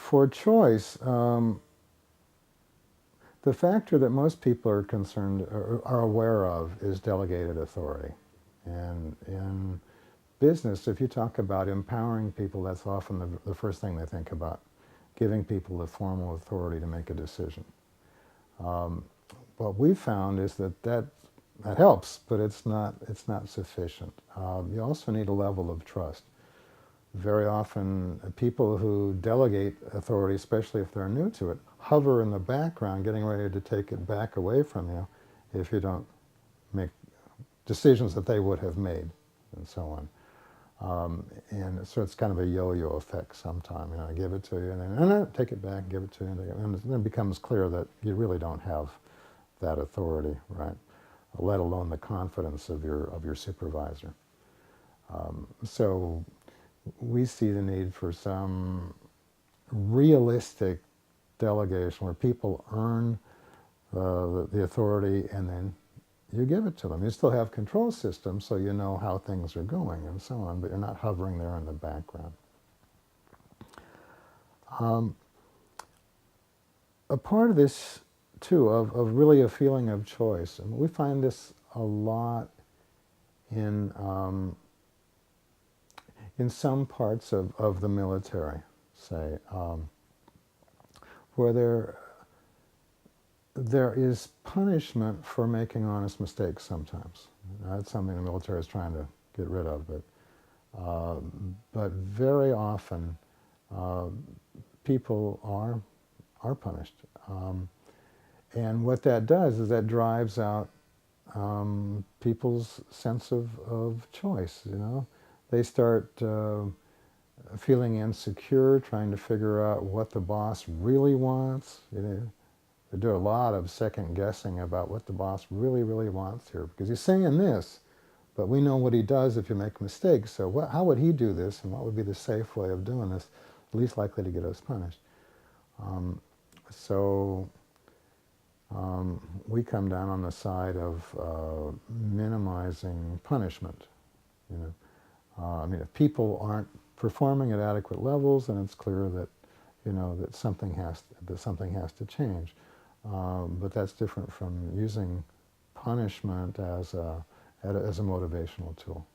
For choice, the factor that most people are concerned or are aware of is delegated authority. And in business, if you talk about empowering people, that's often the first thing they think about, giving people the formal authority to make a decision. What we've found is that helps, but it's not sufficient. You also need a level of trust. Very often, people who delegate authority, especially if they're new to it, hover in the background, getting ready to take it back away from you if you don't make decisions that they would have made, and so on. And so it's kind of a yo-yo effect sometimes. I give it to you, and then no, take it back, give it to you, and then it becomes clear that you really don't have that authority, right? Let alone the confidence of your supervisor. So we see the need for some realistic delegation where people earn the authority and then you give it to them. You still have control systems so you know how things are going and so on, but you're not hovering there in the background. A part of this, too, of really a feeling of choice, and we find this a lot in some parts of the military, say, where there is punishment for making honest mistakes sometimes. That's something the military is trying to get rid of, but very often people are punished. And what that does is that drives out people's sense of choice, They start feeling insecure, trying to figure out what the boss really wants. They do a lot of second guessing about what the boss really, really wants here. Because he's saying this, but we know what he does if you make mistakes. So how would he do this, and what would be the safe way of doing this, least likely to get us punished? So we come down on the side of minimizing punishment. If people aren't performing at adequate levels, then it's clear that that something has to change. But that's different from using punishment as a motivational tool.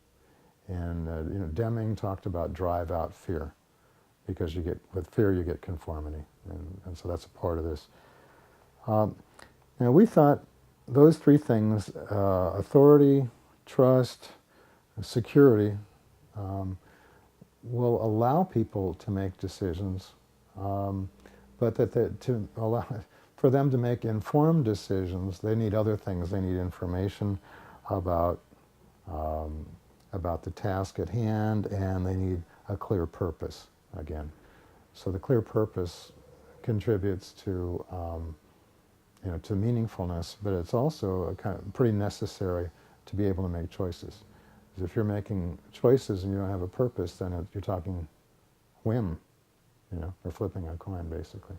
And Deming talked about drive out fear, because with fear you get conformity, and so that's a part of this. Now we thought those three things: authority, trust, security, will allow people to make decisions, but to allow for them to make informed decisions, they need other things. They need information about the task at hand, and they need a clear purpose again. So the clear purpose contributes to to meaningfulness, but it's also kind of pretty necessary to be able to make choices. Because if you're making choices and you don't have a purpose, then you're talking whim, or flipping a coin, basically.